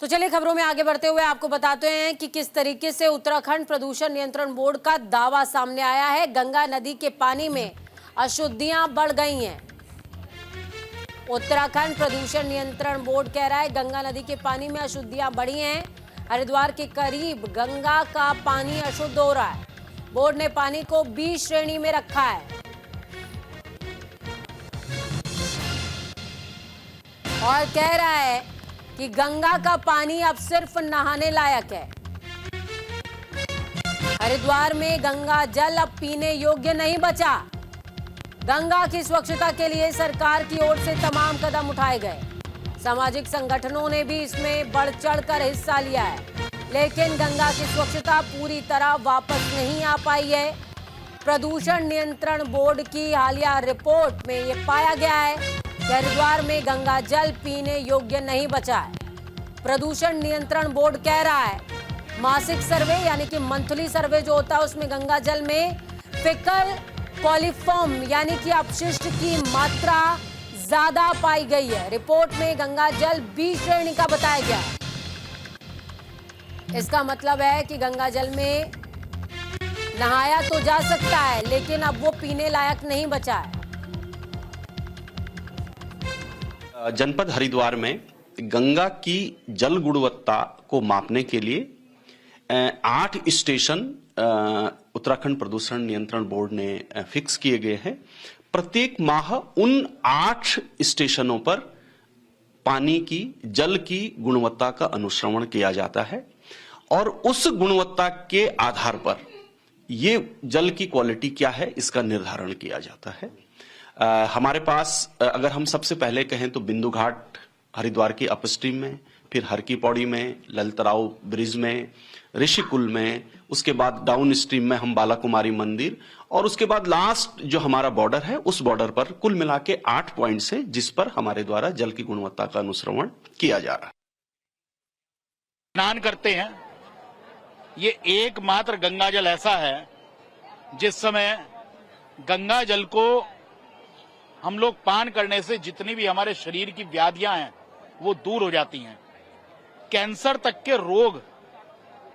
तो चलिए खबरों में आगे बढ़ते हुए आपको बताते हैं कि किस तरीके से उत्तराखंड प्रदूषण नियंत्रण बोर्ड का दावा सामने आया है। गंगा नदी के पानी में अशुद्धियां बढ़ गई हैं। उत्तराखंड प्रदूषण नियंत्रण बोर्ड कह रहा है गंगा नदी के पानी में अशुद्धियां बढ़ी हैं। हरिद्वार के करीब गंगा का पानी अशुद्ध हो रहा है। बोर्ड ने पानी को बी श्रेणी में रखा है और कह रहा है कि गंगा का पानी अब सिर्फ नहाने लायक है। हरिद्वार में गंगा जल अब पीने योग्य नहीं बचा। गंगा की स्वच्छता के लिए सरकार की ओर से तमाम कदम उठाए गए। सामाजिक संगठनों ने भी इसमें बढ़ चढ़कर हिस्सा लिया है, लेकिन गंगा की स्वच्छता पूरी तरह वापस नहीं आ पाई है। प्रदूषण नियंत्रण बोर्ड की हालिया रिपोर्ट में यह पाया गया है कि हरिद्वार में गंगा जल पीने योग्य नहीं बचा है। प्रदूषण नियंत्रण बोर्ड कह रहा है मासिक सर्वे यानी कि मंथली सर्वे जो होता है उसमें गंगा जल में फिकल कॉलिफॉर्म यानी कि अपशिष्ट की मात्रा ज्यादा पाई गई है। रिपोर्ट में गंगा जल बी श्रेणी का बताया गया है। इसका मतलब है कि गंगा जल में नहाया तो जा सकता है, लेकिन अब वो पीने लायक नहीं बचा है। जनपद हरिद्वार में गंगा की जल गुणवत्ता को मापने के लिए 8 स्टेशन उत्तराखंड प्रदूषण नियंत्रण बोर्ड ने फिक्स किए गए हैं। प्रत्येक माह उन 8 स्टेशनों पर पानी की जल की गुणवत्ता का अनुश्रवण किया जाता है और उस गुणवत्ता के आधार पर ये जल की क्वालिटी क्या है इसका निर्धारण किया जाता है। हमारे पास अगर हम सबसे पहले कहें तो बिंदु घाट हरिद्वार की अपस्ट्रीम में, फिर हर की पौड़ी में, ललितराव ब्रिज में, ऋषिकुल में, उसके बाद डाउन स्ट्रीम में हम बाला कुमारी मंदिर और उसके बाद लास्ट जो हमारा बॉर्डर है उस बॉर्डर पर कुल मिला के 8 पॉइंट्स हैं जिस पर हमारे द्वारा जल की गुणवत्ता का अनुश्रवण किया जा रहा है। स्नान करते हैं, ये एकमात्र गंगा जल ऐसा है जिस समय गंगा जल को हम लोग पान करने से जितनी भी हमारे शरीर की व्याधियां हैं वो दूर हो जाती हैं। कैंसर तक के रोग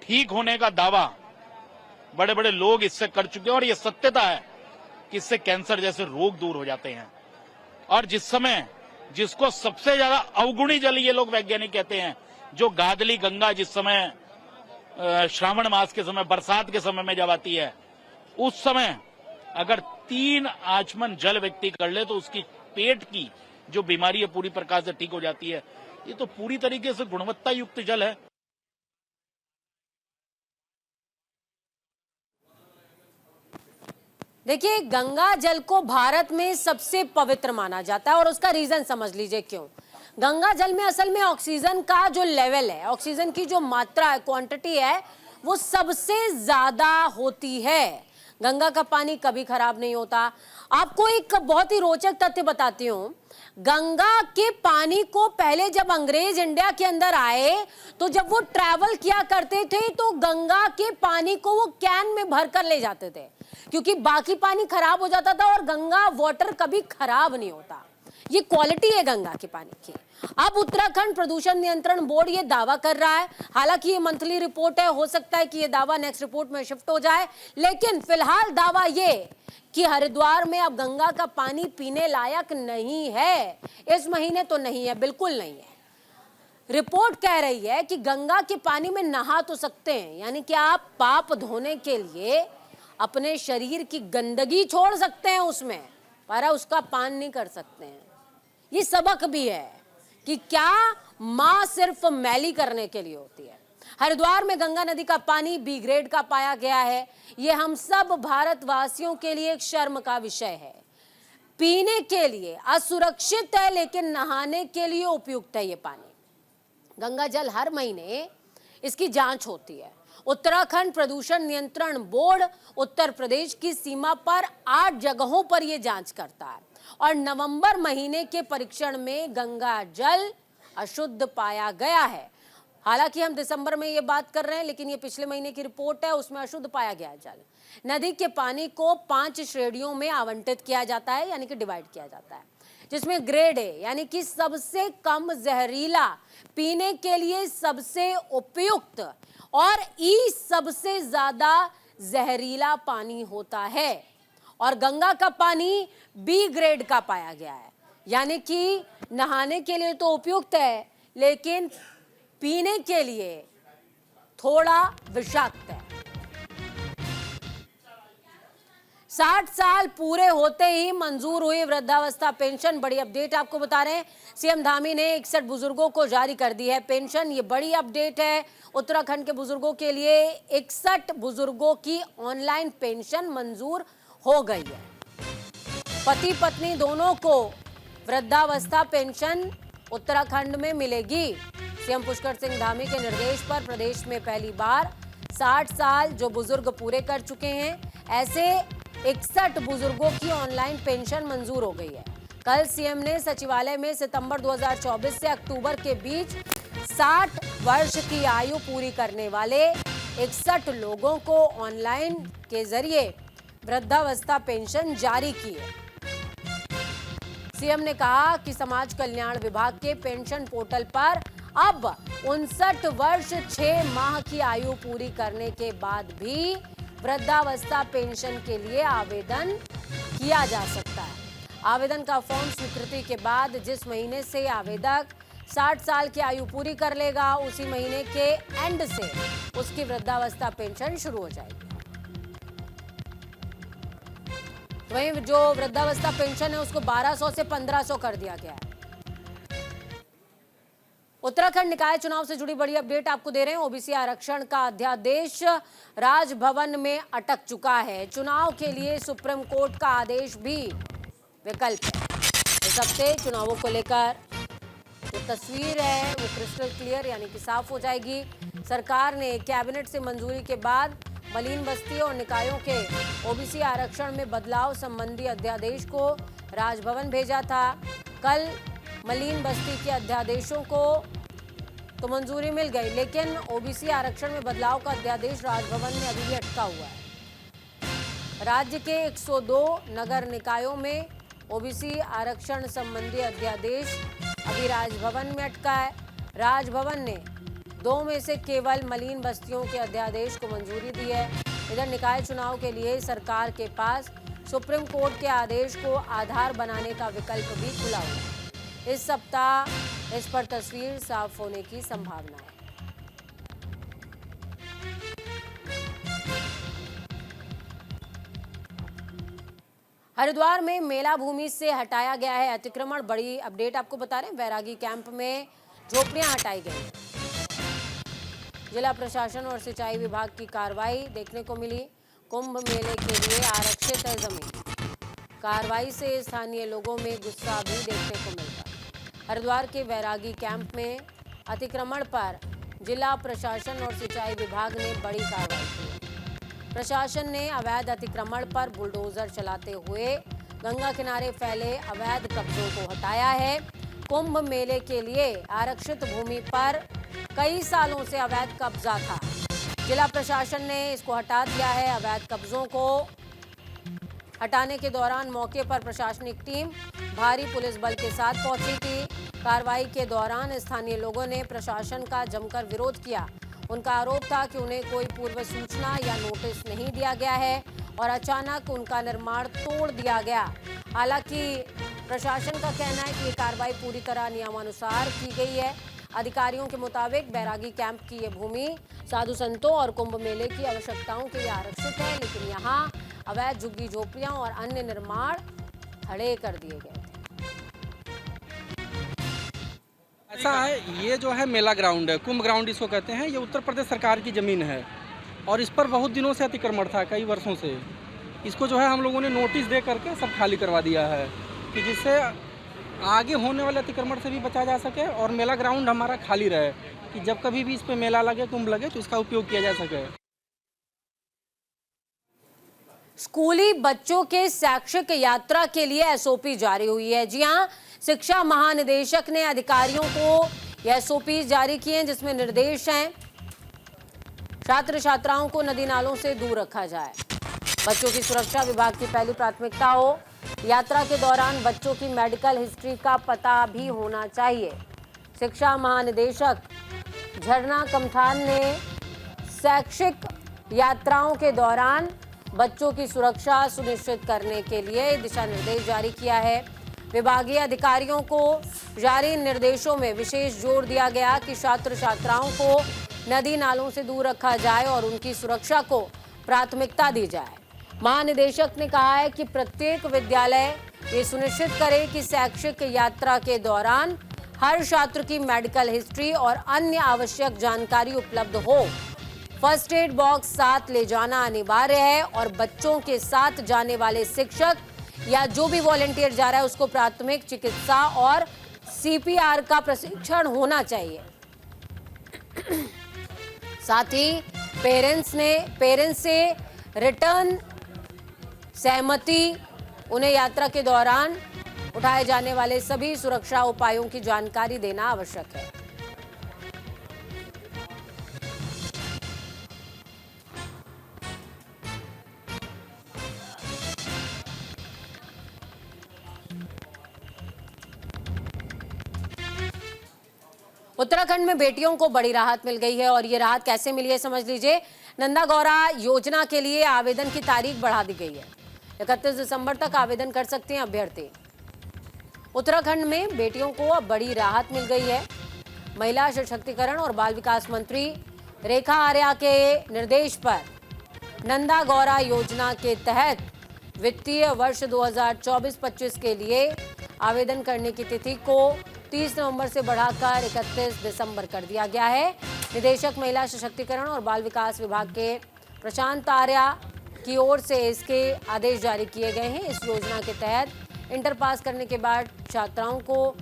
ठीक होने का दावा बड़े बड़े लोग इससे कर चुके हैं और ये सत्यता है कि इससे कैंसर जैसे रोग दूर हो जाते हैं। और जिस समय जिसको सबसे ज्यादा अवगुणी जल ये लोग वैज्ञानिक कहते हैं, जो गादली गंगा जिस समय श्रावण मास के समय बरसात के समय में जब आती है, उस समय अगर 3 आचमन जल व्यक्ति कर ले तो उसकी पेट की जो बीमारी है पूरी प्रकार से ठीक हो जाती है। ये तो पूरी तरीके से गुणवत्ता युक्त जल है। देखिए, गंगा जल को भारत में सबसे पवित्र माना जाता है और उसका रीजन समझ लीजिए क्यों। गंगा जल में असल में ऑक्सीजन का जो लेवल है, ऑक्सीजन की जो मात्रा है, क्वांटिटी है, वो सबसे ज्यादा होती है। गंगा का पानी कभी खराब नहीं होता। आपको एक बहुत ही रोचक तथ्य बताती हूँ। गंगा के पानी को पहले जब अंग्रेज इंडिया के अंदर आए तो जब वो ट्रैवल किया करते थे तो गंगा के पानी को वो कैन में भर कर ले जाते थे, क्योंकि बाकी पानी खराब हो जाता था और गंगा वाटर कभी खराब नहीं होता। ये क्वालिटी है गंगा के पानी की। अब उत्तराखंड प्रदूषण नियंत्रण बोर्ड ये दावा कर रहा है, हालांकि ये मंथली रिपोर्ट है, हो सकता है कि ये दावा नेक्स्ट रिपोर्ट में शिफ्ट हो जाए, लेकिन फिलहाल दावा ये कि हरिद्वार में अब गंगा का पानी पीने लायक नहीं है। इस महीने तो नहीं है, बिल्कुल नहीं है। रिपोर्ट कह रही है कि गंगा के पानी में नहा तो सकते हैं, यानी कि आप पाप धोने के लिए अपने शरीर की गंदगी छोड़ सकते हैं उसमें, पर उसका पान नहीं कर सकते हैं। ये सबक भी है कि क्या मां सिर्फ मैली करने के लिए होती है। हरिद्वार में गंगा नदी का पानी बी ग्रेड का पाया गया है। ये हम सब भारतवासियों के लिए एक शर्म का विषय है। पीने के लिए असुरक्षित है, लेकिन नहाने के लिए उपयुक्त है ये पानी। गंगा जल हर महीने इसकी जांच होती है। उत्तराखंड प्रदूषण नियंत्रण बोर्ड उत्तर प्रदेश की सीमा पर 8 जगहों पर यह जांच करता है और नवंबर महीने के परीक्षण में गंगा जल अशुद्ध पाया गया है। हालांकि हम दिसंबर में ये बात कर रहे हैं, लेकिन ये पिछले महीने की रिपोर्ट है, उसमें अशुद्ध पाया गया है जल। नदी के पानी को 5 श्रेणियों में आवंटित किया जाता है, यानी कि डिवाइड किया जाता है, जिसमें ग्रेड ए यानी कि सबसे कम जहरीला, पीने के लिए सबसे उपयुक्त और ई सबसे ज्यादा जहरीला पानी होता है। और गंगा का पानी बी ग्रेड का पाया गया है, यानी कि नहाने के लिए तो उपयुक्त है लेकिन पीने के लिए थोड़ा विषाक्त है। 60 साल पूरे होते ही मंजूर हुई वृद्धावस्था पेंशन। बड़ी अपडेट आपको बता रहे हैं, सीएम धामी ने 61 बुजुर्गों को जारी कर दी है पेंशन। ये बड़ी अपडेट है। उत्तराखंड के बुजुर्गों के लिए 61 बुजुर्गों की ऑनलाइन पेंशन मंजूर हो गई है। पति पत्नी दोनों को वृद्धावस्था पेंशन उत्तराखंड में मिलेगी। सीएम पुष्कर सिंह धामी के निर्देश पर प्रदेश में पहली बार 60 साल जो बुजुर्ग पूरे कर चुके हैं ऐसे 61 बुजुर्गों की ऑनलाइन पेंशन मंजूर हो गई है। कल सीएम ने सचिवालय में सितंबर 2024 से अक्टूबर के बीच 60 वर्ष की आयु पूरी करने वाले 61 लोगों को ऑनलाइन के जरिए वृद्धावस्था पेंशन जारी की है। सीएम ने कहा कि समाज कल्याण विभाग के पेंशन पोर्टल पर अब 59 वर्ष 6 माह की आयु पूरी करने के बाद भी वृद्धावस्था पेंशन के लिए आवेदन किया जा सकता है। आवेदन का फॉर्म स्वीकृति के बाद जिस महीने से आवेदक 60 साल की आयु पूरी कर लेगा उसी महीने के एंड से उसकी वृद्धावस्था पेंशन शुरू हो जाएगी। वहीं जो वृद्धावस्था पेंशन है उसको 1200 से 1500 कर दिया गया है। उत्तराखंड निकाय चुनाव से जुड़ी बड़ी अपडेट आपको दे रहे हैं। ओबीसी आरक्षण का अध्यादेश राजभवन में अटक चुका है। चुनाव के लिए सुप्रीम कोर्ट का आदेश भी विकल्प है। इस हफ्ते चुनावों को लेकर जो तस्वीर है वो क्रिस्टल क्लियर यानी कि साफ हो जाएगी। सरकार ने कैबिनेट से मंजूरी के बाद मलिन बस्ती और निकायों के ओबीसी आरक्षण में बदलाव संबंधी अध्यादेश को राजभवन भेजा था। कल मलिन बस्ती के अध्यादेशों को तो मंजूरी मिल गई, लेकिन ओबीसी आरक्षण में बदलाव का अध्यादेश राजभवन में अभी भी अटका हुआ है। राज्य के 102 नगर निकायों में ओबीसी आरक्षण संबंधी अध्यादेश अभी राजभवन में अटका है। राजभवन ने 2 में से केवल मलिन बस्तियों के अध्यादेश को मंजूरी दी है। इधर निकाय चुनाव के लिए सरकार के पास सुप्रीम कोर्ट के आदेश को आधार बनाने का विकल्प भी खुला हुआ है। इस सप्ताह इस पर तस्वीर साफ होने की संभावना है। हरिद्वार में मेला भूमि से हटाया गया है अतिक्रमण। बड़ी अपडेट आपको बता रहे हैं, बैरागी कैंप में झोपड़ियां हटाई गई। जिला प्रशासन और सिंचाई विभाग की कार्रवाई देखने को मिली। कुंभ मेले के लिए आरक्षित है जमीन। कार्रवाई से स्थानीय लोगों में गुस्सा भी देखने को मिलता। हरिद्वार के बैरागी कैंप में अतिक्रमण पर जिला प्रशासन और सिंचाई विभाग ने बड़ी कार्रवाई की। प्रशासन ने अवैध अतिक्रमण पर बुलडोजर चलाते हुए गंगा किनारे फैले अवैध कब्जों को हटाया है। कुंभ मेले के लिए आरक्षित भूमि पर कई सालों से अवैध कब्जा था। जिला प्रशासन ने इसको हटा दिया है। अवैध कब्जों को हटाने के दौरान मौके पर प्रशासनिक टीम भारी पुलिस बल के साथ पहुंची थी। कार्रवाई के दौरान स्थानीय लोगों ने प्रशासन का जमकर विरोध किया। उनका आरोप था कि उन्हें कोई पूर्व सूचना या नोटिस नहीं दिया गया है और अचानक उनका निर्माण तोड़ दिया गया। हालांकि प्रशासन का कहना है कि ये कार्रवाई पूरी तरह नियमानुसार की गई है। अधिकारियों के मुताबिक बैरागी कैंप की ये भूमि साधु संतों और कुंभ मेले की आवश्यकताओं के लिए आरक्षित है, लेकिन यहाँ अवैध झुग्गी झोपड़ियां और अन्य निर्माण खड़े कर दिए गए थे। ऐसा है, ये जो है मेला ग्राउंड है, कुंभ ग्राउंड इसको कहते हैं। ये उत्तर प्रदेश सरकार की ज़मीन है और इस पर बहुत दिनों से अतिक्रमण था, कई वर्षों से। इसको जो है हम लोगों ने नोटिस दे करके सब खाली करवा दिया है कि जिससे आगे होने वाले अतिक्रमण से भी बचा जा सके और मेला ग्राउंड हमारा खाली रहे कि जब कभी भी इस पे मेला लगे, कुंभ लगे तो इसका उपयोग किया जा सके। स्कूली बच्चों के शैक्षिक यात्रा के लिए एसओपी जारी हुई है। जी हां, शिक्षा महानिदेशक ने अधिकारियों को एसओपी जारी किए हैं, जिसमें निर्देश हैं छात्र छात्राओं को नदी नालों से दूर रखा जाए। बच्चों की सुरक्षा विभाग की पहली प्राथमिकता हो। यात्रा के दौरान बच्चों की मेडिकल हिस्ट्री का पता भी होना चाहिए। शिक्षा महानिदेशक झरना कमठान ने शैक्षिक यात्राओं के दौरान बच्चों की सुरक्षा सुनिश्चित करने के लिए दिशा निर्देश जारी किया है। विभागीय अधिकारियों को जारी निर्देशों में विशेष जोर दिया गया कि छात्र छात्राओं को नदी नालों से दूर रखा जाए और उनकी सुरक्षा को प्राथमिकता दी जाए। महानिदेशक ने कहा है कि प्रत्येक विद्यालय ये सुनिश्चित करे कि शैक्षिक यात्रा के दौरान हर छात्र की मेडिकल हिस्ट्री और अन्य आवश्यक जानकारी उपलब्ध हो। फर्स्ट एड बॉक्स साथ ले जाना अनिवार्य है और बच्चों के साथ जाने वाले शिक्षक या जो भी वॉलंटियर जा रहा है उसको प्राथमिक चिकित्सा और सीपीआर का प्रशिक्षण होना चाहिए। साथ ही पेरेंट्स से रिटर्न सहमति, उन्हें यात्रा के दौरान उठाए जाने वाले सभी सुरक्षा उपायों की जानकारी देना आवश्यक है। उत्तराखंड में बेटियों को बड़ी राहत मिल गई है और ये राहत कैसे मिली है समझ लीजिए। नंदा गौरा योजना के लिए आवेदन की तारीख बढ़ा दी गई है। 31 दिसंबर तक आवेदन कर सकते हैं अभ्यर्थी। उत्तराखंड में बेटियों को अब बड़ी राहत मिल गई है। महिला सशक्तिकरण और बाल विकास मंत्री रेखा आर्या के निर्देश पर नंदा गौरा योजना के तहत वित्तीय वर्ष 2024-25 के लिए आवेदन करने की तिथि को 30 नवंबर से बढ़ाकर 31 दिसंबर कर दिया गया है। निदेशक महिला सशक्तिकरण और बाल विकास विभाग के प्रशांत आर्या की ओर से इसके आदेश जारी किए गए हैं। इस योजना के तहत इंटर पास करने के बाद छात्राओं को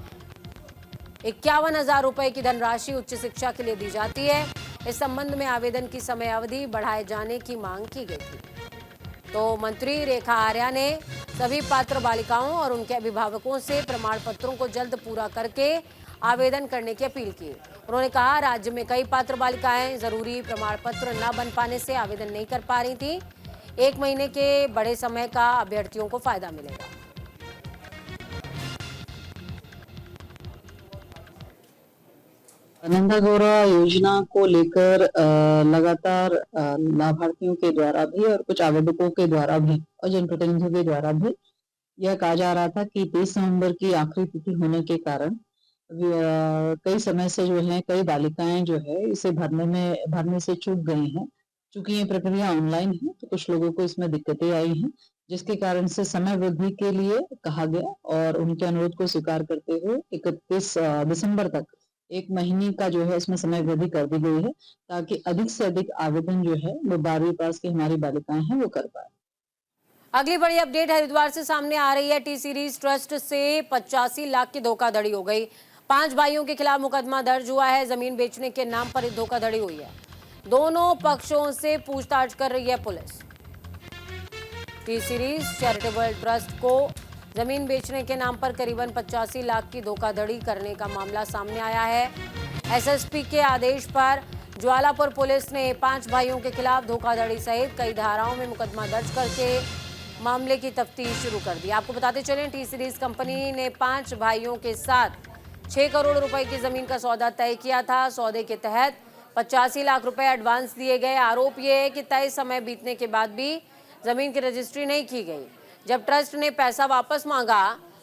51,000 रुपए की धनराशि उच्च शिक्षा के लिए दी जाती है। इस संबंध में आवेदन की समयावधि बढ़ाए जाने की मांग की गई थी। तो मंत्री रेखा आर्या ने सभी पात्र बालिकाओं और उनके अभिभावकों से प्रमाण पत्रों को जल्द पूरा करके आवेदन करने की अपील की। उन्होंने कहा, राज्य में कई पात्र बालिकाएं जरूरी प्रमाण पत्र न बन पाने से आवेदन नहीं कर पा रही थी। 1 महीने के बड़े समय का अभ्यर्थियों को फायदा मिलेगा। नंदा गौरा योजना को लेकर लगातार लाभार्थियों के द्वारा भी और कुछ आवेदकों के द्वारा भी और जनप्रतिनिधियों के द्वारा भी यह कहा जा रहा था कि 30 नवंबर की आखिरी तिथि होने के कारण कई समय से जो है कई बालिकाएं जो है इसे भरने से चूक गई हैं। चूंकि ये प्रक्रिया ऑनलाइन है तो कुछ लोगों को इसमें दिक्कतें आई हैं, जिसके कारण से समय वृद्धि के लिए कहा गया और उनके अनुरोध को स्वीकार करते हुए 31 दिसंबर तक 1 महीने का जो है इसमें समय वृद्धि कर दी गई है, ताकि अधिक से अधिक आवेदन जो है वो 12वीं पास की हमारी बालिकाएं हैं वो कर पाए। अगली बड़ी अपडेट हरिद्वार से सामने आ रही है। टी सीरीज ट्रस्ट से 85 लाख की धोखाधड़ी हो गई। 5 भाइयों के खिलाफ मुकदमा दर्ज हुआ है। जमीन बेचने के नाम पर धोखाधड़ी हुई है। दोनों पक्षों से पूछताछ कर रही है police. T series charitable trust को जमीन बेचने के नाम पर करीबन 85 लाख की धोखाधड़ी करने का मामला सामने आया है। एसएसपी के आदेश पर ज्वालापुर पुलिस ने 5 भाइयों के खिलाफ धोखाधड़ी सहित कई धाराओं में मुकदमा दर्ज करके मामले की तफ्तीश शुरू कर दी। आपको बताते चलें, टी सीरीज कंपनी ने 5 भाइयों के साथ 6 करोड़ रुपए की जमीन का सौदा तय किया था। सौदे के तहत 85 लाख रुपए एडवांस दिए गए। आरोप यह है कि तय समय बीतने के बाद भी जमीन की रजिस्ट्री नहीं की गई। जब ट्रस्ट ने पैसा वापस मांगा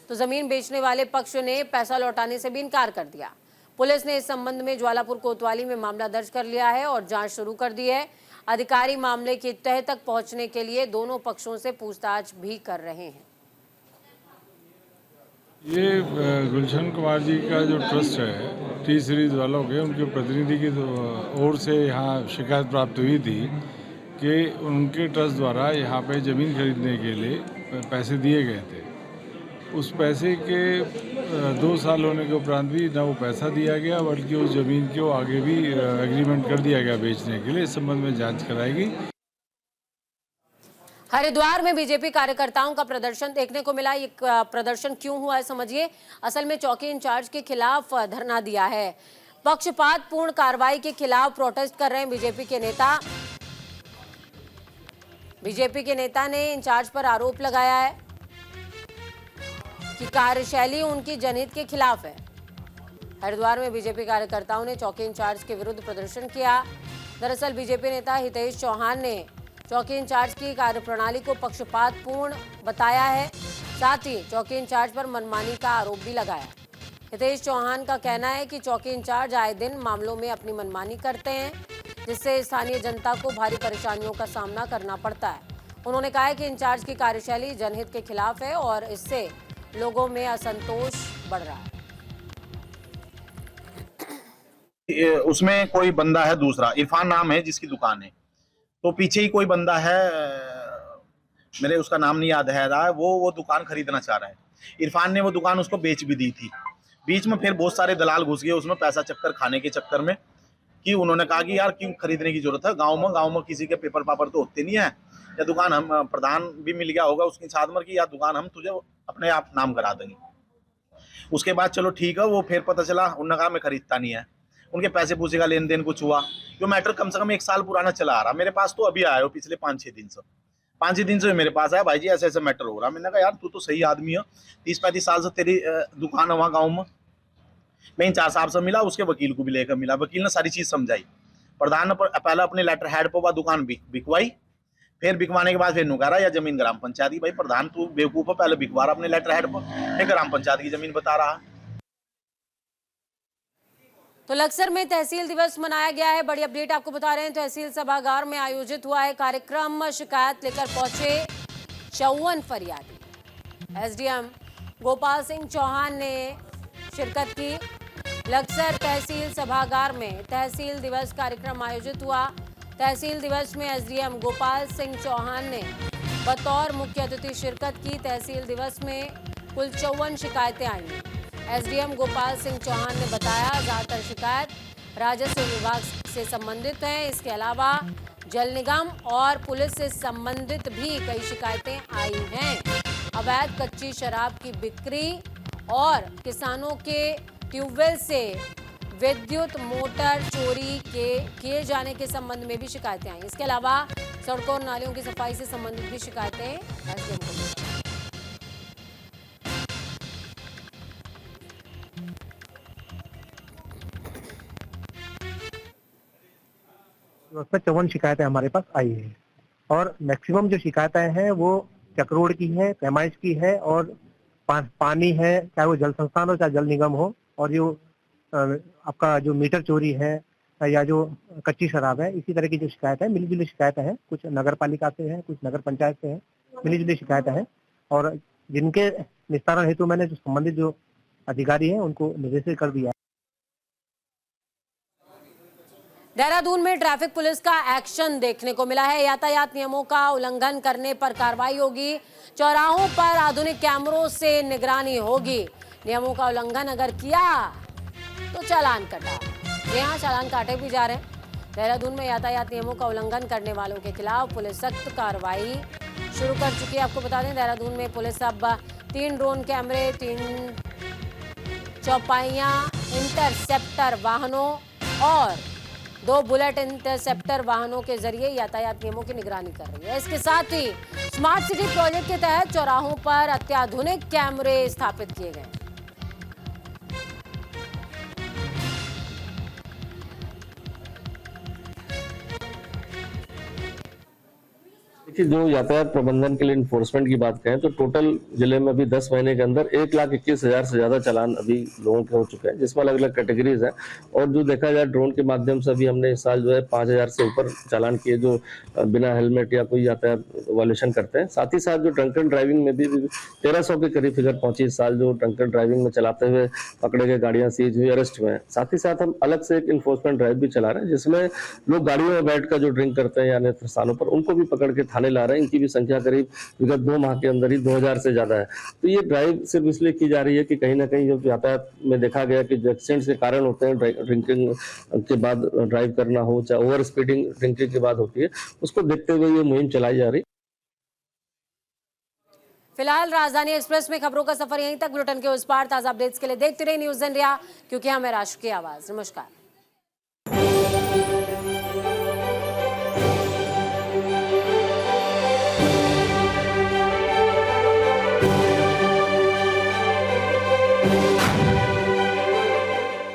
तो जमीन बेचने वाले पक्ष ने पैसा लौटाने से भी इनकार कर दिया। पुलिस ने इस संबंध में ज्वालापुर कोतवाली में मामला दर्ज कर लिया है और जांच शुरू कर दी है। अधिकारी मामले की तह तक पहुंचने के लिए दोनों पक्षों से पूछताछ भी कर रहे हैं। ये गुलशन कुमार जी का जो ट्रस्ट है टी सीरीज वालों के, उनके प्रतिनिधि की ओर से यहाँ शिकायत प्राप्त हुई थी कि उनके ट्रस्ट द्वारा यहाँ पे ज़मीन खरीदने के लिए पैसे दिए गए थे। उस पैसे के 2 साल होने के उपरांत भी ना वो पैसा दिया गया, बल्कि उस ज़मीन को आगे भी एग्रीमेंट कर दिया गया बेचने के लिए। इस संबंध में जांच कराएगी। हरिद्वार में बीजेपी कार्यकर्ताओं का प्रदर्शन देखने को मिला। ये प्रदर्शन क्यों हुआ है समझिए। असल में चौकी इंचार्ज के खिलाफ धरना दिया है। पक्षपातपूर्ण कार्रवाई के खिलाफ प्रोटेस्ट कर रहे हैं बीजेपी के नेता। बीजेपी के नेता ने इंचार्ज पर आरोप लगाया है कि कार्यशैली उनकी जनहित के खिलाफ है। हरिद्वार में बीजेपी कार्यकर्ताओं ने चौकी इंचार्ज के विरुद्ध प्रदर्शन किया। दरअसल बीजेपी नेता हितेश चौहान ने चौकी इंचार्ज की कार्यप्रणाली को पक्षपातपूर्ण बताया है, साथ ही चौकी इंचार्ज पर मनमानी का आरोप भी लगाया। हितेश चौहान का कहना है कि चौकी इंचार्ज आए दिन मामलों में अपनी मनमानी करते हैं, जिससे स्थानीय जनता को भारी परेशानियों का सामना करना पड़ता है। उन्होंने कहा है कि इंचार्ज की कार्यशैली जनहित के खिलाफ है और इससे लोगों में असंतोष बढ़ रहा है। उसमें कोई बंदा है दूसरा, इरफान नाम है जिसकी दुकान है, तो पीछे ही कोई बंदा है, मेरे उसका नाम नहीं याद है रहा है, वो दुकान खरीदना चाह रहा है। इरफान ने वो दुकान उसको बेच भी दी थी। बीच में फिर बहुत सारे दलाल घुस गए उसमें, पैसा चक्कर खाने के चक्कर में, कि उन्होंने कहा कि यार क्यों खरीदने की जरूरत है, गांव में किसी के पेपर पापर तो होते नहीं है, या दुकान हम, प्रधान भी मिल गया होगा उसके साथ में, कि यार दुकान हम तुझे अपने आप नाम करा देंगे। उसके बाद चलो ठीक है, वो फिर पता चला उन्होंने कहा मैं खरीदता नहीं है, उनके पैसे पूसे का लेन देन कुछ हुआ। जो मैटर कम से कम 1 साल पुराना चला आ रहा, मेरे पास तो अभी आया हो पिछले 5-6 दिन से, 5-6 दिन से मेरे पास आया, भाई जी ऐसे ऐसे मैटर हो रहा। मैंने कहा यार तू तो सही आदमी है, 30-35 साल से तेरी दुकान है वहाँ गाँव में। मैं इंचार्ज साहब से मिला, उसके वकील को भी लेकर मिला, वकील ने सारी चीज समझाई। प्रधान ने पहले अपने लेटर हेड पर वह दुकान बिकवाई, फिर बिकवाने के बाद फिर नुकारा या जमीन ग्राम पंचायत की। भाई प्रधान तू बेवकूफ है, पहले बिकवा रहा अपने लेटर हेड पर, फिर ग्राम पंचायत की जमीन बता रहा। तो लक्सर में तहसील दिवस मनाया गया है। बड़ी अपडेट आपको बता रहे हैं, तहसील सभागार में आयोजित हुआ है कार्यक्रम। शिकायत लेकर पहुंचे 54 फरियादी। एसडीएम गोपाल सिंह चौहान ने शिरकत की। लक्सर तहसील सभागार में तहसील दिवस कार्यक्रम आयोजित हुआ। तहसील दिवस में एसडीएम गोपाल सिंह चौहान ने बतौर मुख्य अतिथि शिरकत की। तहसील दिवस में कुल 54 शिकायतें आई। एसडीएम गोपाल सिंह चौहान ने बताया ज्यादातर शिकायत राजस्व विभाग से संबंधित हैं। इसके अलावा जल निगम और पुलिस से संबंधित भी कई शिकायतें आई हैं। अवैध कच्ची शराब की बिक्री और किसानों के ट्यूबवेल से विद्युत मोटर चोरी किए जाने के संबंध में भी शिकायतें आई। इसके अलावा सड़कों और नालियों की सफाई से संबंधित भी शिकायतें एसडीएम को मिली। उसमें 54 शिकायतें हमारे पास आई है और मैक्सिमम जो शिकायतें हैं वो चक्रोड की है, पैमाइश की है और पानी है, चाहे वो जल संस्थान हो चाहे जल निगम हो, और जो आपका जो मीटर चोरी है या जो कच्ची शराब है, इसी तरह की जो शिकायत है, मिली जुली शिकायतें हैं। कुछ नगर पालिका से है, कुछ नगर पंचायत से है, मिली जुली शिकायतें हैं और जिनके निस्तारण हेतु मैंने जो संबंधित जो अधिकारी हैं उनको निर्देशित कर दिया। देहरादून में ट्रैफिक पुलिस का एक्शन देखने को मिला है। यातायात नियमों का उल्लंघन करने पर कार्रवाई होगी। चौराहों पर आधुनिक कैमरों से निगरानी होगी। नियमों का उल्लंघन अगर किया तो चालान कटा। यहाँ चालान काटे भी जा रहे हैं। देहरादून में यातायात नियमों का उल्लंघन करने वालों के खिलाफ पुलिस सख्त कार्रवाई शुरू कर चुकी है। आपको बता दें देहरादून में पुलिस अब 3 ड्रोन कैमरे, 3 चौपाइयां इंटरसेप्टर वाहनों और 2 बुलेट इंटरसेप्टर वाहनों के जरिए यातायात नियमों की निगरानी कर रही है। इसके साथ ही स्मार्ट सिटी प्रोजेक्ट के तहत चौराहों पर अत्याधुनिक कैमरे स्थापित किए गए। देखिए, जो यातायात प्रबंधन के लिए इन्फोर्समेंट की बात करें तो टोटल जिले में अभी 10 महीने के अंदर 1,21,000 से ज्यादा चालान अभी लोगों के हो चुके हैं, जिसमें अलग अलग कैटेगरीज हैं। और जो देखा जाए ड्रोन के माध्यम से अभी हमने इस साल जो है 5,000 से ऊपर चालान किए जो बिना हेलमेट या कोई यातायात वायलेशन करते हैं। साथ ही साथ जो ड्रंक एंड ड्राइविंग में भी 1,300 के करीब फिगर पहुंची इस साल, जो ड्रंक एंड ड्राइविंग में चलाते हुए पकड़े गए, गाड़ियां सीज हुई, अरेस्ट हुए हैं। साथ ही साथ हम अलग से एक इन्फोर्समेंट ड्राइव भी चला रहे हैं, जिसमें लोग गाड़ियों में बैठ कर जो ड्रिंक करते हैं या अन्य स्थानों पर, उनको भी पकड़ के थाने ला रहे हैं। इनकी भी संख्या करीब विगत 2 माह के अंदर ही 2,000 से ज्यादा है। तो ये ड्राइव सिर्फ इसलिए की जा रही है कि कहीं ना कहीं जो यातायात में देखा गया कि जो एक्सीडेंट्स के कारण होते हैं, ड्रिंकिंग के बाद ड्राइव करना हो, चाहे ओवर स्पीडिंग ड्रिंकिंग के बाद होती है, उसको देखते हुए ये मुहिम चलाई जा रही है। फिलहाल राजधानी एक्सप्रेस में खबरों का सफर यहीं तक। बुलेटिन के उस पार ताजा अपडेट्स के लिए देखते रहिए न्यूज़ इंडिया, क्योंकि हमें राष्ट्र की आवाज। नमस्कार।